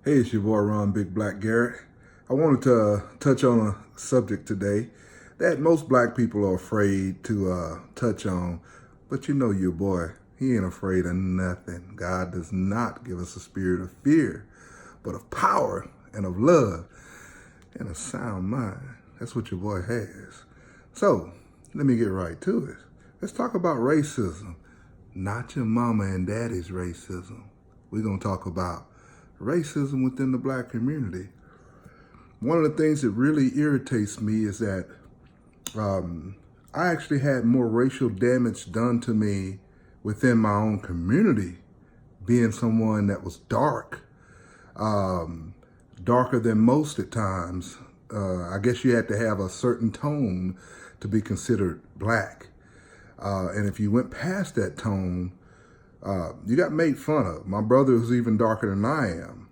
Hey, it's your boy Ron Big Black Garrett. I wanted to touch on a subject today that most black people are afraid to touch on. But you know your boy, he ain't afraid of nothing. God does not give us a spirit of fear, but of power and of love and a sound mind. That's what your boy has. So, let me get right to it. Let's talk about racism. Not your mama and daddy's racism. We're going to talk about racism within the black community. One of the things that really irritates me is that I actually had more racial damage done to me within my own community, being someone that was darker than most at times. I guess you had to have a certain tone to be considered black. And if you went past that tone, you got made fun of. My brother, who's even darker than I am,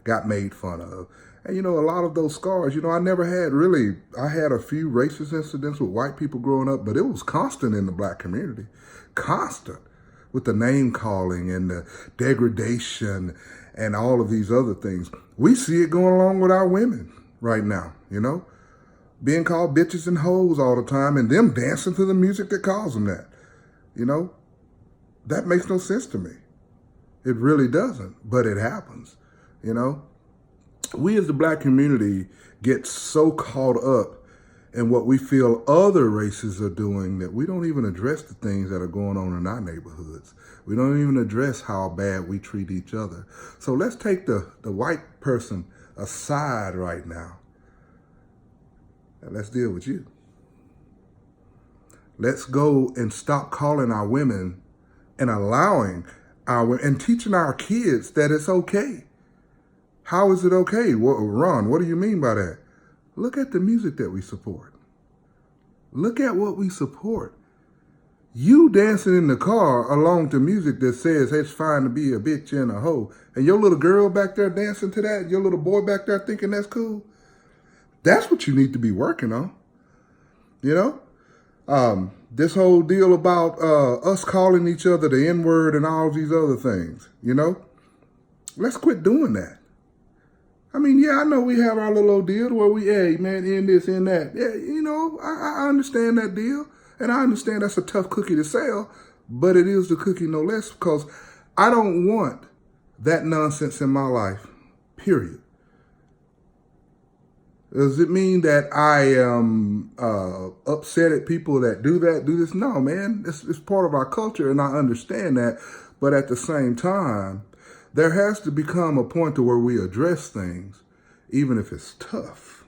got made fun of. And, a lot of those scars, I never had really, I had a few racist incidents with white people growing up, but it was constant in the black community. Constant. With the name calling and the degradation and all of these other things. We see it going along with our women right now, being called bitches and hoes all the time and them dancing to the music that calls them that, That makes no sense to me. It really doesn't, but it happens, We as the black community get so caught up in what we feel other races are doing that we don't even address the things that are going on in our neighborhoods. We don't even address how bad we treat each other. So let's take the white person aside right now, and let's deal with you. Let's go and stop calling our women and allowing and teaching our kids that it's okay. How is it okay? Ron, what do you mean by that? Look at the music that we support. Look at what we support. You dancing in the car along to music that says it's fine to be a bitch and a hoe, and your little girl back there dancing to that, your little boy back there thinking that's cool. That's what you need to be working on. This whole deal about us calling each other the N-word and all these other things, Let's quit doing that. I mean, yeah, I know we have our little old deal where we, hey, man, in this, in that. Yeah, I understand that deal. And I understand that's a tough cookie to sell, but it is the cookie no less, because I don't want that nonsense in my life, period. Does it mean that I am upset at people that do this? No, man, it's part of our culture, and I understand that. But at the same time, there has to become a point to where we address things, even if it's tough.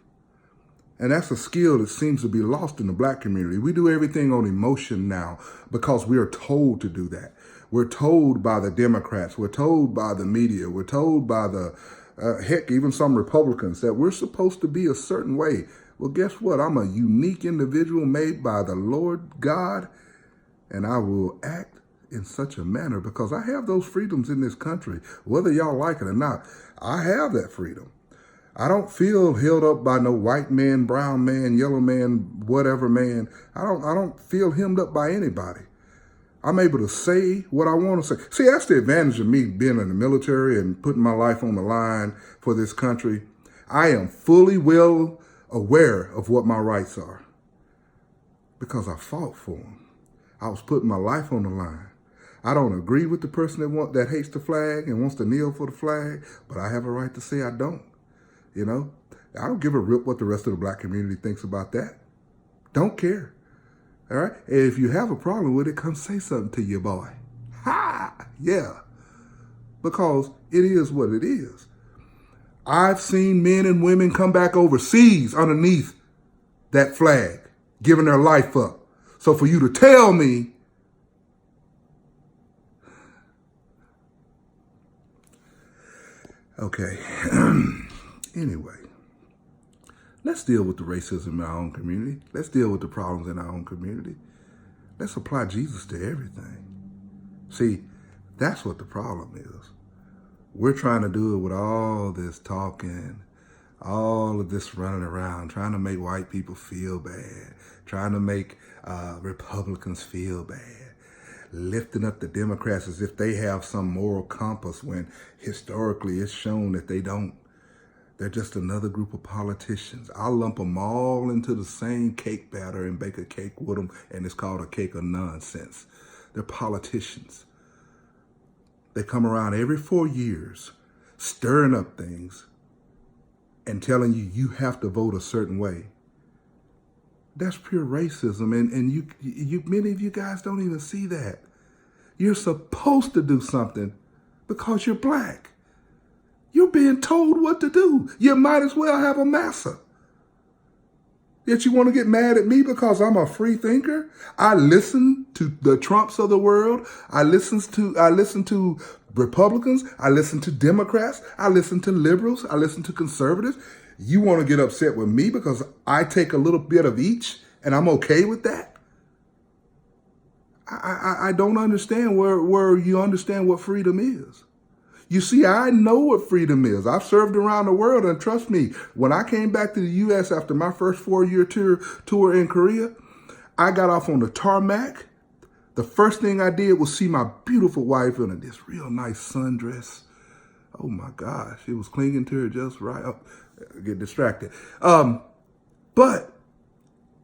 And that's a skill that seems to be lost in the black community. We do everything on emotion now because we are told to do that. We're told by the Democrats. We're told by the media. We're told by heck, even some Republicans, that we're supposed to be a certain way. Well, guess what? I'm a unique individual made by the Lord God, and I will act in such a manner because I have those freedoms in this country, whether y'all like it or not. I have that freedom. I don't feel held up by no white man, brown man, yellow man, whatever man. I don't feel hemmed up by anybody. I'm able to say what I want to say. See, that's the advantage of me being in the military and putting my life on the line for this country. I am fully well aware of what my rights are because I fought for them. I was putting my life on the line. I don't agree with the person that hates the flag and wants to kneel for the flag, but I have a right to say I don't. I don't give a rip what the rest of the black community thinks about that. Don't care. All right? And if you have a problem with it, come say something to your boy. Ha! Yeah. Because it is what it is. I've seen men and women come back overseas underneath that flag, giving their life up. So for you to tell me, okay. Anyway, let's deal with the racism in our own community. Let's deal with the problems in our own community. Let's apply Jesus to everything. See, that's what the problem is. We're trying to do it with all this talking, all of this running around, trying to make white people feel bad, trying to make Republicans feel bad. lifting up the Democrats as if they have some moral compass when historically it's shown that they don't. They're just another group of politicians. I lump them all into the same cake batter and bake a cake with them, and it's called a cake of nonsense. They're politicians. They come around every 4 years, stirring up things and telling you you have to vote a certain way. That's pure racism, and you many of you guys don't even see that. You're supposed to do something because you're black. You're being told what to do. You might as well have a massa. Yet you want to get mad at me because I'm a free thinker? I listen to the Trumps of the world. I listen to Republicans. I listen to Democrats. I listen to liberals. I listen to conservatives. You want to get upset with me because I take a little bit of each and I'm okay with that? I don't understand where you understand what freedom is. You see, I know what freedom is. I've served around the world, and trust me, when I came back to the U.S. after my first 4-year tour in Korea, I got off on the tarmac. The first thing I did was see my beautiful wife in this real nice sundress. Oh my gosh, it was clinging to her just right. Oh, get distracted. But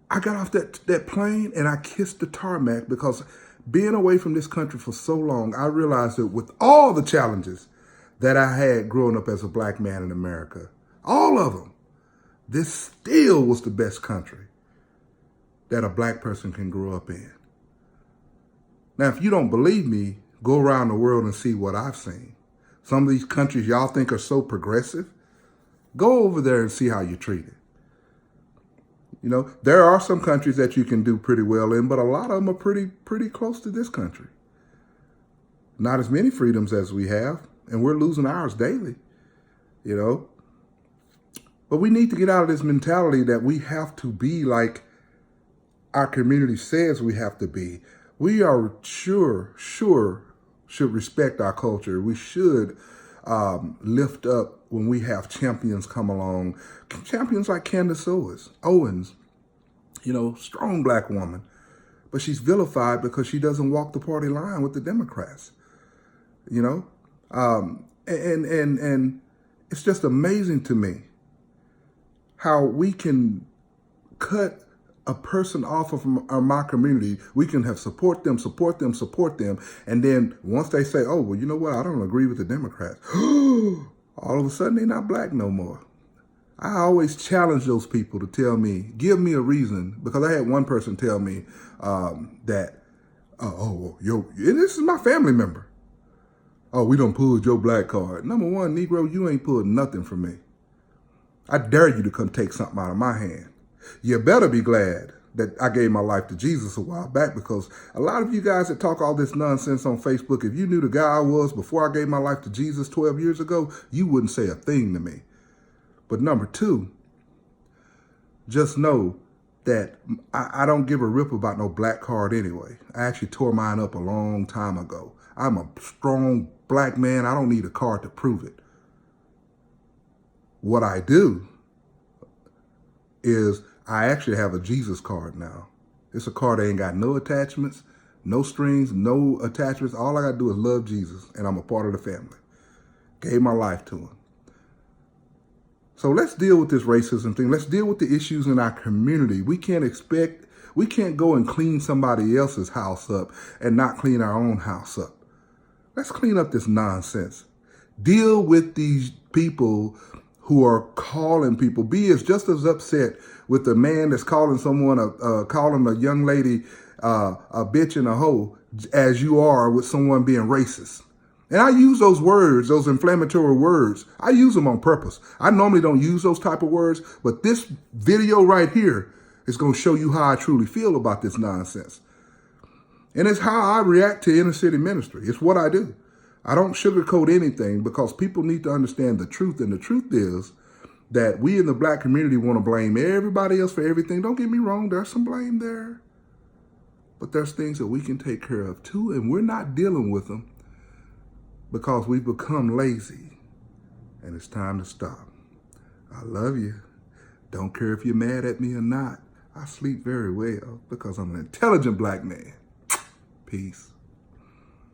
I got off that plane and I kissed the tarmac because being away from this country for so long, I realized that with all the challenges that I had growing up as a black man in America, all of them, this still was the best country that a black person can grow up in. Now, if you don't believe me, go around the world and see what I've seen. Some of these countries y'all think are so progressive, go over there and see how you're treated. You know, there are some countries that you can do pretty well in, but a lot of them are pretty close to this country. Not as many freedoms as we have, and we're losing ours daily, you know. But we need to get out of this mentality that we have to be like our community says we have to be. We are sure should respect our culture. We should lift up when we have champions come along. Champions like Candace Owens, you know, strong black woman. But she's vilified because she doesn't walk the party line with the Democrats, you know. And it's just amazing to me how we can cut a person off of my community. We can have support them. And then once they say, oh, well, you know what? I don't agree with the Democrats. All of a sudden, they're not black no more. I always challenge those people to tell me, give me a reason. Because I had one person tell me that, this is my family member. Oh, we done pulled your black card. Number one, Negro, you ain't pulled nothing from me. I dare you to come take something out of my hand. You better be glad that I gave my life to Jesus a while back, because a lot of you guys that talk all this nonsense on Facebook, if you knew the guy I was before I gave my life to Jesus 12 years ago, you wouldn't say a thing to me. But number two, just know that I don't give a rip about no black card anyway. I actually tore mine up a long time ago. I'm a strong black man. I don't need a card to prove it. What I do is I actually have a Jesus card now. It's a card that ain't got no attachments, no strings, no attachments. All I got to do is love Jesus, and I'm a part of the family. Gave my life to him. So let's deal with this racism thing. Let's deal with the issues in our community. We can't go and clean somebody else's house up and not clean our own house up. Let's clean up this nonsense. Deal with these people who are calling people. Be just as upset with the man that's calling someone, calling a young lady a bitch and a hoe as you are with someone being racist. And I use those words, those inflammatory words. I use them on purpose. I normally don't use those type of words, but this video right here is going to show you how I truly feel about this nonsense. And it's how I react to inner city ministry. It's what I do. I don't sugarcoat anything, because people need to understand the truth. And the truth is that we in the black community want to blame everybody else for everything. Don't get me wrong. There's some blame there. But there's things that we can take care of too. And we're not dealing with them because we've become lazy. And it's time to stop. I love you. Don't care if you're mad at me or not. I sleep very well because I'm an intelligent black man. Peace.